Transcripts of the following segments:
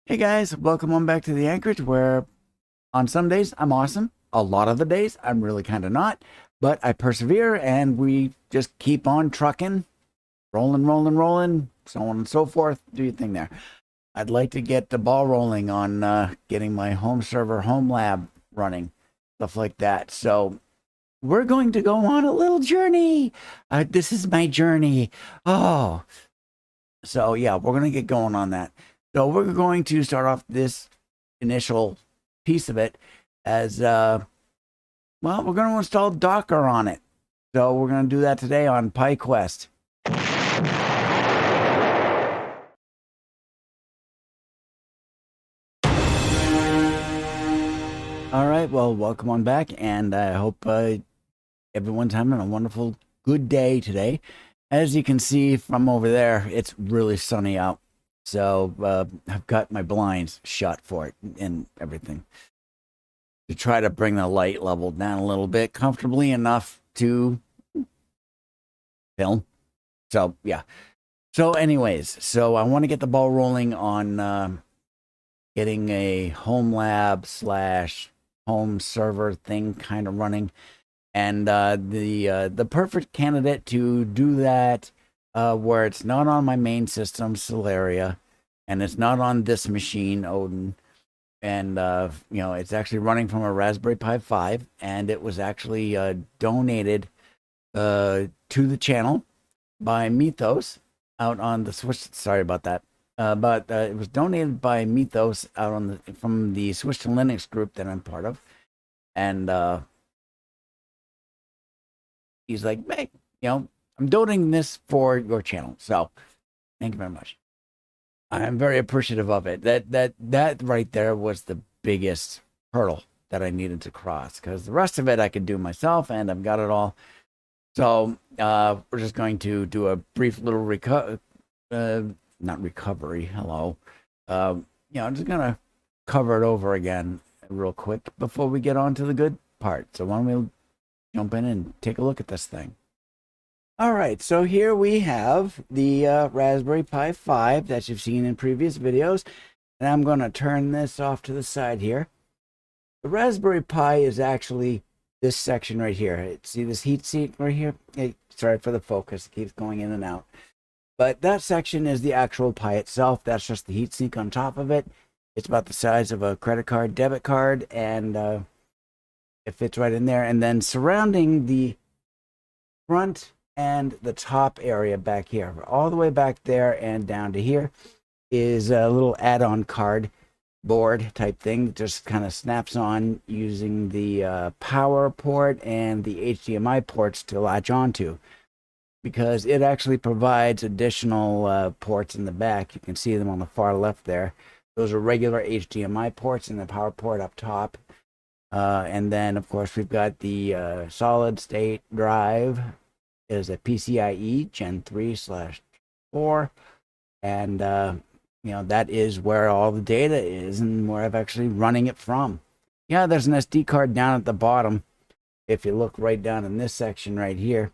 Hey guys, welcome on back to the Anchorage where on some days I'm awesome. A lot of the days I'm really kind of not, but I persevere and we just keep on trucking, rolling, so on and so forth. Do your thing there. I'd like to get the ball rolling on getting my home server, home lab running, stuff like that. So we're going to go on a little journey. This is my journey. Oh, so yeah, we're going to get going on that. So we're going to start off this initial piece of it as well, we're going to install Docker on it. So we're going to do that today on PyQuest. All right, well, welcome on back, and I hope everyone's having a wonderful, good day today. As you can see from over there, it's really sunny out. So I've got my blinds shut for it and everything to try to bring the light level down a little bit comfortably enough to film. So, yeah. So, anyways, so I want to get the ball rolling on getting a home lab slash home server thing kind of running. And the perfect candidate to do that where it's not on my main system, Solaria, and it's not on this machine, Odin, and it's actually running from a Raspberry Pi 5, and it was actually donated to the channel by Mythos out on the Switch. Sorry about that. But it was donated by Mythos out on from the Switch to Linux group that I'm part of, and he's like, "Hey, I'm donating this for your channel, so thank you very much. I'm very appreciative of it. That right there was the biggest hurdle that I needed to cross because the rest of it I could do myself, and I've got it all. So we're just going to do a brief little not recovery. Hello. I'm just gonna cover it over again real quick before we get on to the good part. So why don't we jump in and take a look at this thing? All right, so here we have the Raspberry Pi 5 that you've seen in previous videos, and I'm going to turn this off to the side here. The Raspberry Pi is actually this section right here. See this heat sink right here? Hey, sorry for the focus, it keeps going in and out. But that section is the actual Pi itself. That's just the heat sink on top of it. It's about the size of a credit card, debit card, and it fits right in there. And then surrounding the front and the top area back here, all the way back there and down to here, is a little add-on card board type thing that just kind of snaps on using the power port and the HDMI ports to latch onto, because it actually provides additional ports in the back. You can see them on the far left there. Those are regular HDMI ports and the power port up top. And then, of course, we've got the solid state drive is a PCIe Gen 3/4, and that is where all the data is and where I'm actually running it from. Yeah, there's an SD card down at the bottom. If you look right down in this section right here,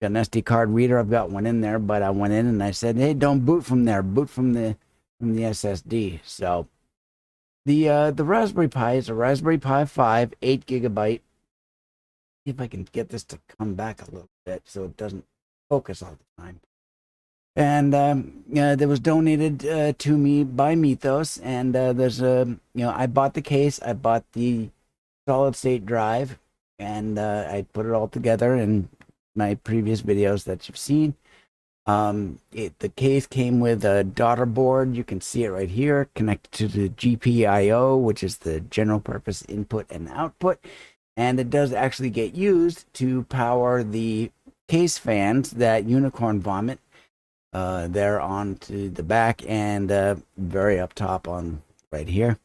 got an SD card reader. I've got one in there, but I went in and I said, "Hey, don't boot from there. Boot from the SSD." So the Raspberry Pi is a Raspberry Pi 5, 8 GB. See if I can get this to come back a little bit so it doesn't focus all the time. And that was donated to me by Mythos. And there's I bought the case, I bought the solid state drive, and I put it all together in my previous videos that you've seen. The case came with a daughter board. You can see it right here, connected to the GPIO, which is the general purpose input and output. And it does actually get used to power the case fans that Unicorn Vomit there onto the back and very up top on right here,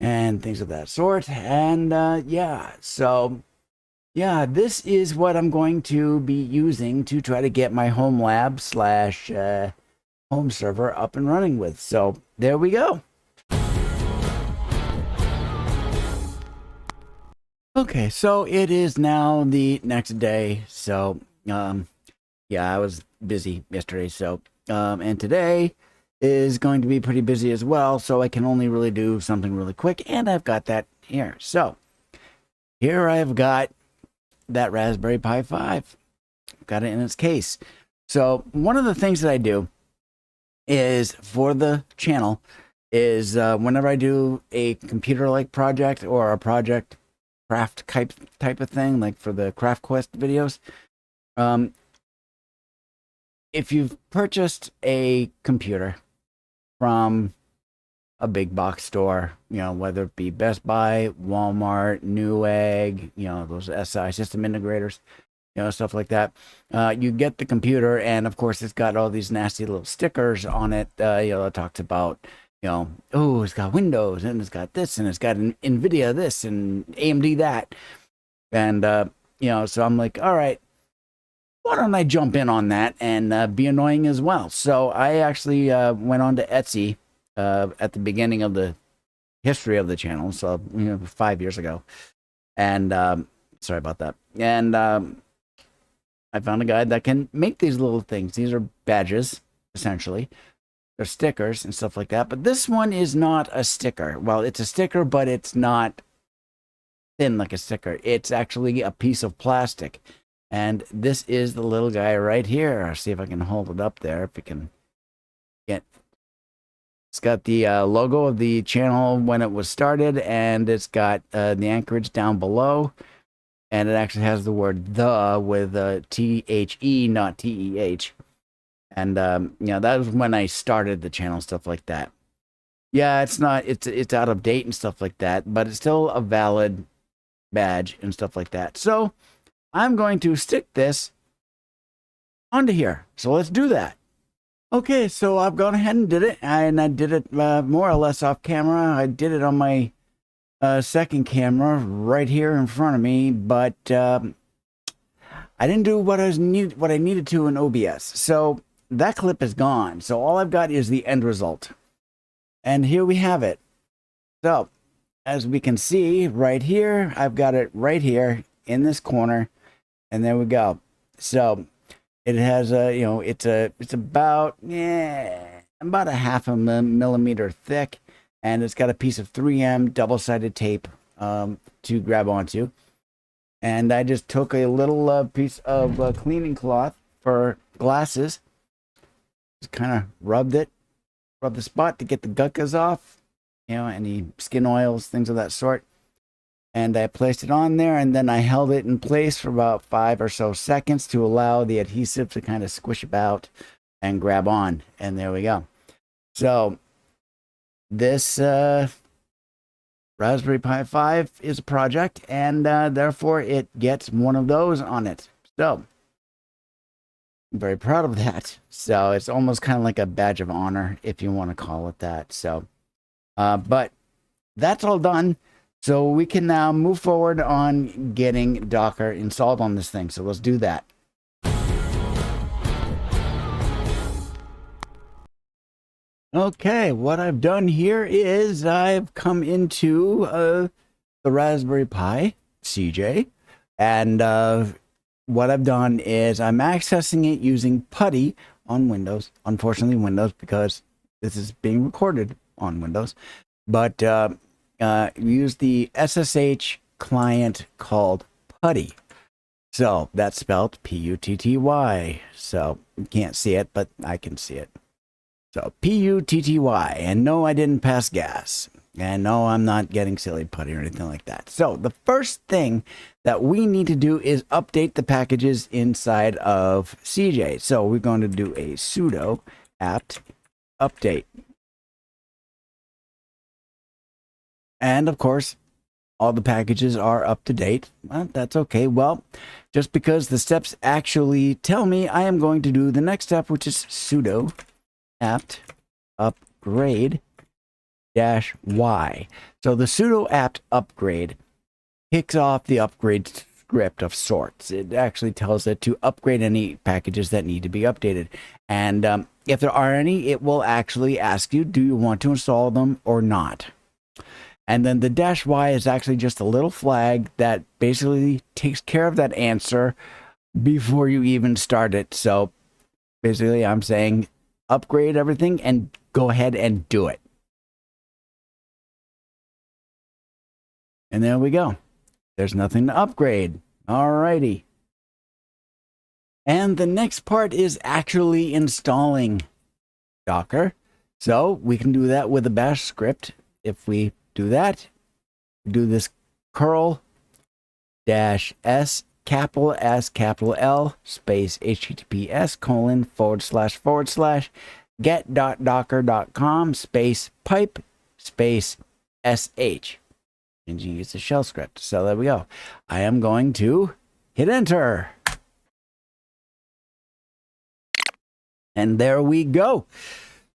and things of that sort. And so this is what I'm going to be using to try to get my home lab slash home server up and running with. So there we go. Okay, so it is now the next day. So I was busy yesterday. So and today is going to be pretty busy as well, so I can only really do something really quick, and I've got that here. So here I've got that Raspberry Pi 5. Got it in its case. So one of the things that I do is for the channel is whenever I do a computer-like project or a project craft type of thing, like for the Craft Quest videos, if you've purchased a computer from a big box store, you know, whether it be Best Buy, Walmart, Newegg, you know, those SI system integrators, you know, stuff like that. You get the computer, and of course, it's got all these nasty little stickers on it. You know, it talks about, you know, oh, it's got Windows, and it's got this, and it's got an NVIDIA this, and AMD that. And, you know, so I'm like, all right, why don't I jump in on that and be annoying as well? So I actually went on to Etsy at the beginning of the history of the channel, so, you know, 5 years ago. And sorry about that. And I found a guy that can make these little things. These are badges, essentially. They're stickers and stuff like that. But this one is not a sticker. Well, it's a sticker, but it's not thin like a sticker. It's actually a piece of plastic. And this is the little guy right here. I'll see if I can hold it up there. If we can get... It's got the logo of the channel when it was started, and it's got the anchorage down below. And it actually has the word "the" with T-H-E, not T-E-H. And, you know, that was when I started the channel, stuff like that. Yeah, it's not, it's out of date and stuff like that, but it's still a valid badge and stuff like that. So I'm going to stick this onto here. So let's do that. Okay, so I've gone ahead and did it, and I did it more or less off camera. I did it on my second camera right here in front of me, but I didn't do what I needed to in OBS. So that clip is gone. So all I've got is the end result. And here we have it. So as we can see right here, I've got it right here in this corner, and there we go. So it has a, you know, it's about a half a millimeter thick. And it's got a piece of 3M double-sided tape to grab onto. And I just took a little piece of cleaning cloth for glasses. Just kind of rubbed the spot to get the guccas off. You know, any skin oils, things of that sort. And I placed it on there, and then I held it in place for about 5 or so seconds to allow the adhesive to kind of squish about and grab on. And there we go. So this Raspberry Pi 5 is a project, and therefore it gets one of those on it. So I'm very proud of that. So it's almost kind of like a badge of honor, if you want to call it that. So, but that's all done. So we can now move forward on getting Docker installed on this thing. So let's do that. Okay, what I've done here is I've come into the Raspberry Pi CJ, and what I've done is I'm accessing it using PuTTY on Windows. Unfortunately, Windows, because this is being recorded on Windows, but use the SSH client called PuTTY. So that's spelled P-U-T-T-Y. So you can't see it, but I can see it. So P-U-T-T-Y, and no, I didn't pass gas, and no, I'm not getting silly putty or anything like that. So the first thing that we need to do is update the packages inside of CJ. So we're going to do a sudo apt update. And of course, all the packages are up to date. Well, that's okay. Well, just because the steps actually tell me, I am going to do the next step, which is sudo apt upgrade -y. So the sudo apt upgrade kicks off the upgrade script of sorts. It actually tells it to upgrade any packages that need to be updated. And if there are any, it will actually ask you, do you want to install them or not? And then the -y is actually just a little flag that basically takes care of that answer before you even start it. So basically I'm saying upgrade everything and go ahead and do it. And there we go. There's nothing to upgrade. Alrighty. And the next part is actually installing Docker. So we can do that with a bash script. If we do that, do this curl -s capital S capital L space https:// get.docker.com space pipe space sh. And you use the shell script. So there we go. I am going to hit enter. And there we go.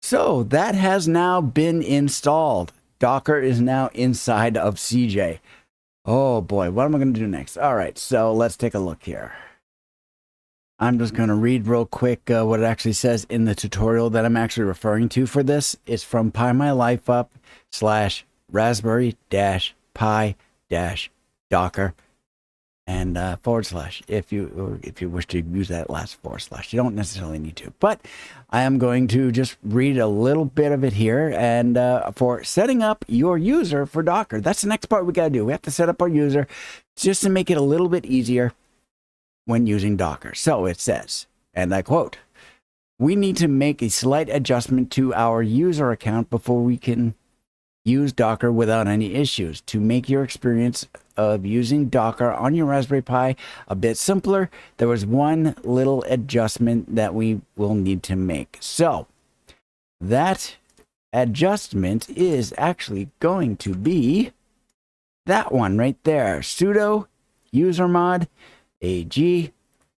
So that has now been installed. Docker is now inside of CJ. Oh boy, what am I going to do next? All right, so let's take a look here. I'm just going to read real quick what it actually says in the tutorial that I'm actually referring to for this. It's from /raspberry-pi-docker and / if you wish to use that last /. You don't necessarily need to, but I am going to just read a little bit of it here. And for setting up your user for Docker, that's the next part we got to do. We have to set up our user just to make it a little bit easier when using Docker. So it says, and I quote, "We need to make a slight adjustment to our user account before we can use Docker without any issues. To make your experience of using Docker on your Raspberry Pi a bit simpler, there was one little adjustment that we will need to make." So that adjustment is actually going to be that one right there. Sudo usermod ag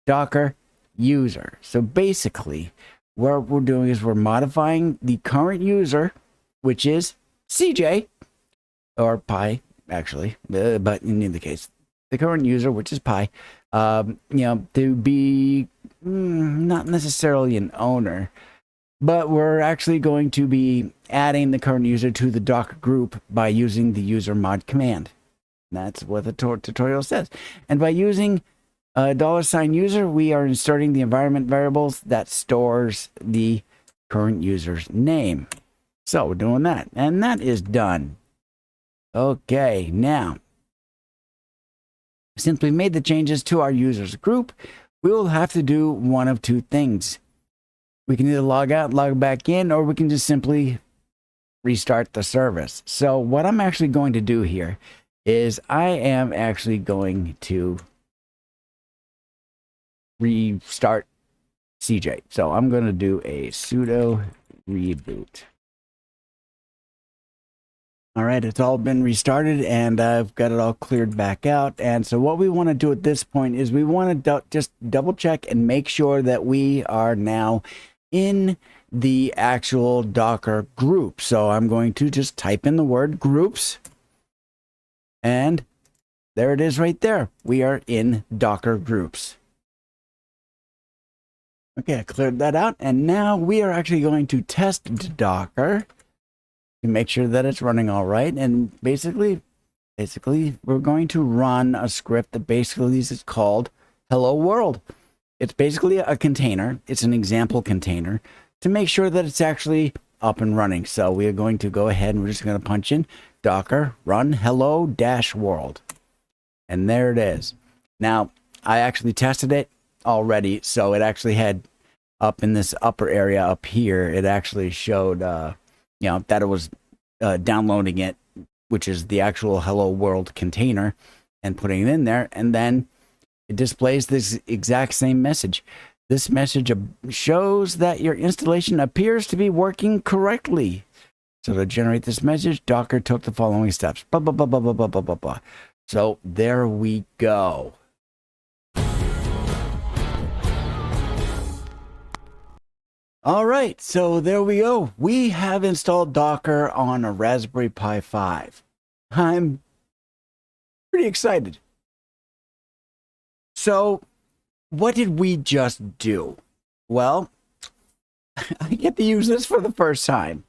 docker user. So basically what we're doing is we're modifying the current user, which is CJ, or Pi, actually, but in either case, the current user, which is Pi, to be not necessarily an owner, but we're actually going to be adding the current user to the Docker group by using the user mod command. That's what the tutorial says. And by using $user, we are inserting the environment variables that stores the current user's name. So we're doing that, and that is done. Okay, now, since we made the changes to our users group, we will have to do one of two things. We can either log out, log back in, or we can just simply restart the service. So what I'm actually going to do here is I am actually going to restart CJ. So I'm going to do a sudo reboot. All right, it's all been restarted and I've got it all cleared back out. And so what we want to do at this point is we want to just double check and make sure that we are now in the actual Docker group. So I'm going to just type in the word groups, and there it is right there. We are in Docker groups. Okay, I cleared that out, and now we are actually going to test Docker to make sure that it's running all right. And basically we're going to run a script that basically is called hello world. It's basically a container. It's an example container to make sure that it's actually up and running. So we are going to go ahead and we're just going to punch in Docker run hello-world. And there it is. Now, I actually tested it already. So it actually had up in this upper area up here, it actually showed that it was downloading it, which is the actual hello world container, and putting it in there, and then it displays this exact same message. This message shows that your installation appears to be working correctly. So to generate this message, Docker took the following steps. Blah, blah, blah, blah, blah, blah, blah, blah, blah. So there we go. All right, so there we go. We have installed Docker on a Raspberry Pi 5. I'm pretty excited. So what did we just do? Well, I get to use this for the first time.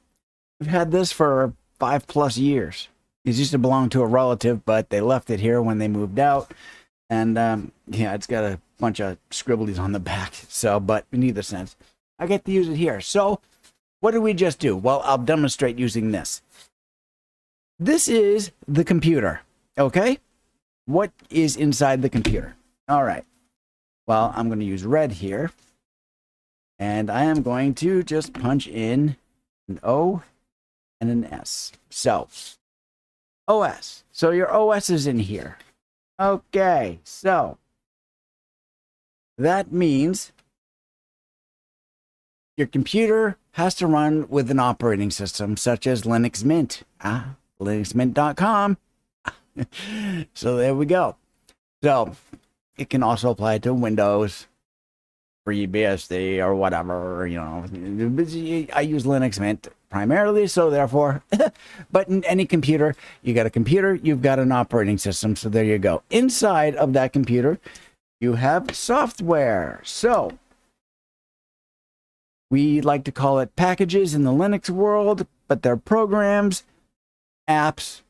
I've had this for 5+ years. It used to belong to a relative, but they left it here when they moved out. And it's got a bunch of scribblies on the back. So, but in either sense, I get to use it here. So what did we just do? Well, I'll demonstrate using this. This is the computer, okay? What is inside the computer? All right. Well, I'm going to use red here. And I am going to just punch in an O and an S. So, OS. So your OS is in here. Okay, so that means your computer has to run with an operating system such as Linux Mint. linuxmint.com. So there we go. So it can also apply to Windows, FreeBSD, or whatever, you know. I use Linux Mint primarily, so therefore, but in any computer, you got a computer, you've got an operating system, so there you go. Inside of that computer, you have software. So we like to call it packages in the Linux world, but they're programs, apps,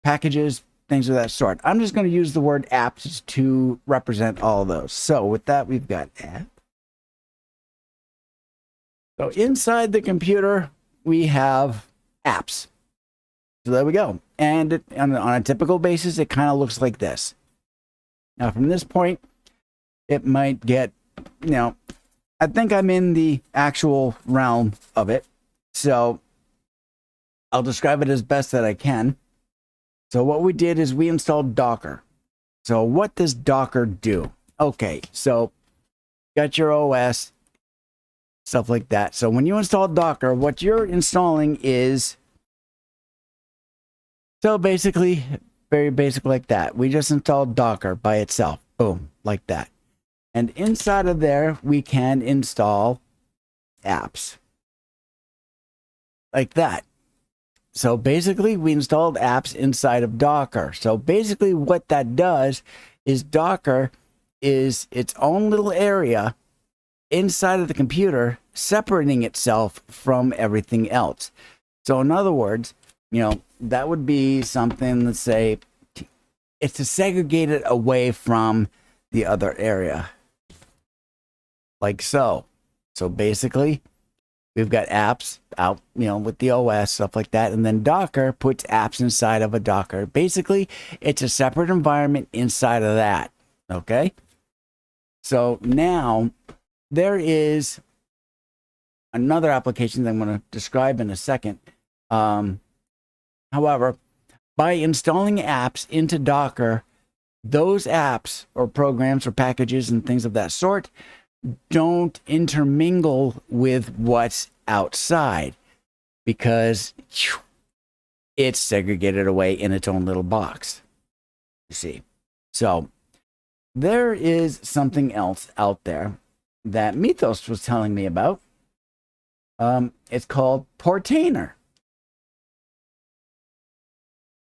packages, things of that sort. I'm just going to use the word apps to represent all of those. So with that, we've got app. So inside the computer, we have apps. So there we go. And on a typical basis, it kind of looks like this. Now, from this point, it might get, you know, I think I'm in the actual realm of it. So I'll describe it as best that I can. So what we did is we installed Docker. So what does Docker do? Okay, so got your OS, stuff like that. So when you install Docker, what you're installing is, so basically, very basic like that. We just installed Docker by itself. Boom, like that. And inside of there, we can install apps. Like that. So basically, we installed apps inside of Docker. So basically what that does is Docker is its own little area inside of the computer, separating itself from everything else. So in other words, you know, that would be something, let's say, it's to segregate it away from the other area. Like so. So basically, we've got apps out, you know, with the OS, stuff like that. And then Docker puts apps inside of a Docker. Basically, it's a separate environment inside of that. Okay? So now there is another application that I'm going to describe in a second. However, by installing apps into Docker, those apps or programs or packages and things of that sort don't intermingle with what's outside because it's segregated away in its own little box. You see. So there is something else out there that Mythos was telling me about. It's called Portainer,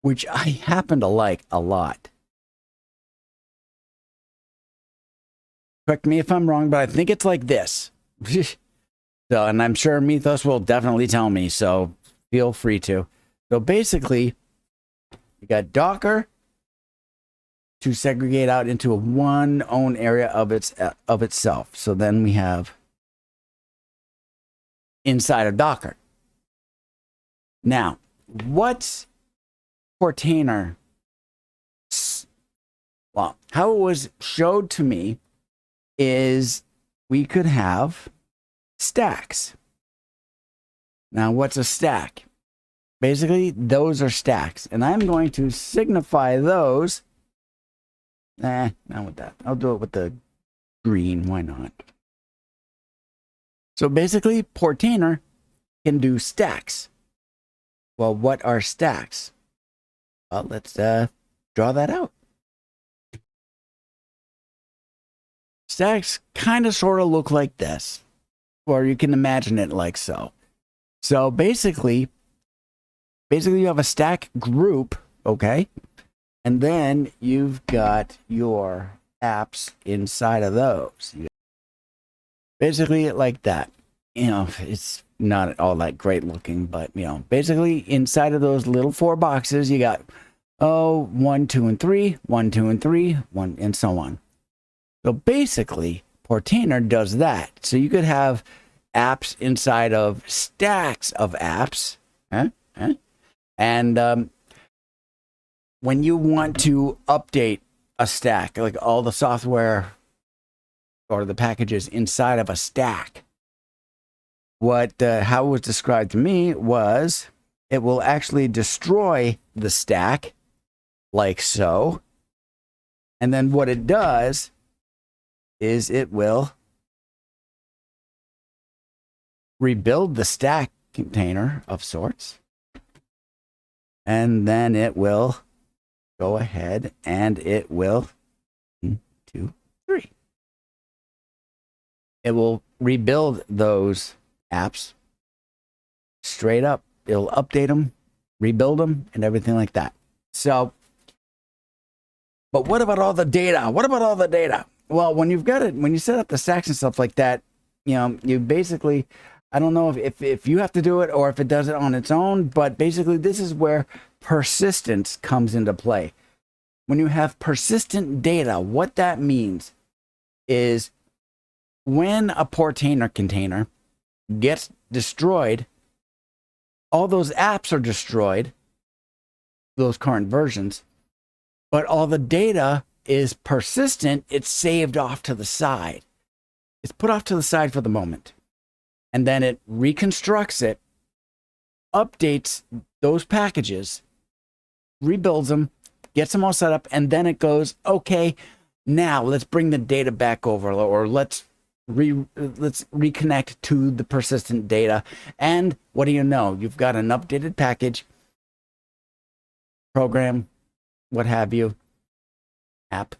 which I happen to like a lot. Correct me if I'm wrong, but I think it's like this. So, and I'm sure Mythos will definitely tell me, so feel free to. So basically, you got Docker to segregate out into one own area of itself. So then we have inside of Docker. Now, what's Portainer? Well, how it was showed to me is we could have stacks. Now, what's a stack? Basically, those are stacks. And I'm going to signify those. Not with that. I'll do it with the green. Why not? So basically, Portainer can do stacks. Well, what are stacks? Well, let's draw that out. Stacks kind of sort of look like this, or you can imagine it like so. So basically you have a stack group, okay? And then you've got your apps inside of those. Basically like that. You know, it's not all that great looking, but you know, basically inside of those little 4 boxes, you got 1, 2, and 3, 1, 2, and 3, 1, and so on. So basically, Portainer does that. So you could have apps inside of stacks of apps. And when you want to update a stack, like all the software or the packages inside of a stack, how it was described to me was it will actually destroy the stack like so. And then what it does is it will rebuild the stack container of sorts. And then it will go ahead and it will 1, 2, 3. It will rebuild those apps straight up. It'll update them, rebuild them, and everything like that. So, but what about all the data? What about all the data? Well, when you've got it, when you set up the stacks and stuff like that, you know, you basically, I don't know if you have to do it or if it does it on its own, but basically this is where persistence comes into play. When you have persistent data, what that means is when a Portainer container gets destroyed, all those apps are destroyed, those current versions, but all the data is persistent. It's saved off to the side. It's put off to the side for the moment. And then it reconstructs it, updates those packages, rebuilds them, gets them all set up, and then it goes, okay, now let's bring the data back over, or let's reconnect to the persistent data. And what do you know? You've got an updated package, program, what have you, app,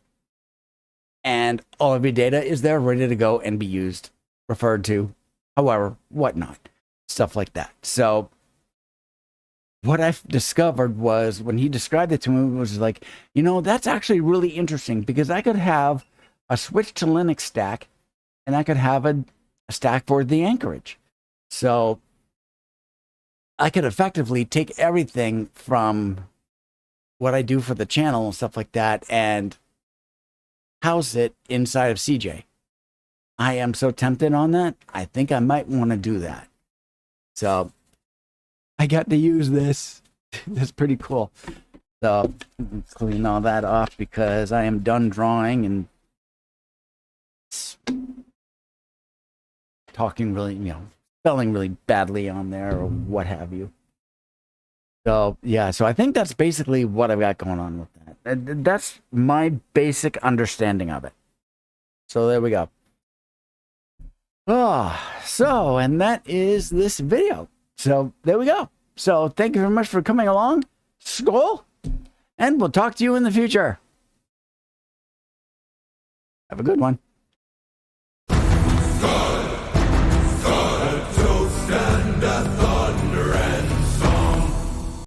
and all of your data is there ready to go and be used, referred to, however, whatnot, stuff like that. So what I've discovered was when he described it to me, was like, you know, that's actually really interesting because I could have a switch to Linux stack and I could have a stack for the Anchorage. So I could effectively take everything from what I do for the channel and stuff like that and house it inside of CJ. I am so tempted on that. I think I might want to do that. So I got to use this. That's pretty cool. So let's clean all that off because I am done drawing and talking really, you know, spelling really badly on there or what have you. So yeah, so I think that's basically what I've got going on with that. That's my basic understanding of it. So there we go. So, and that is this video. So there we go. So thank you very much for coming along. Skál, and we'll talk to you in the future. Have a good one.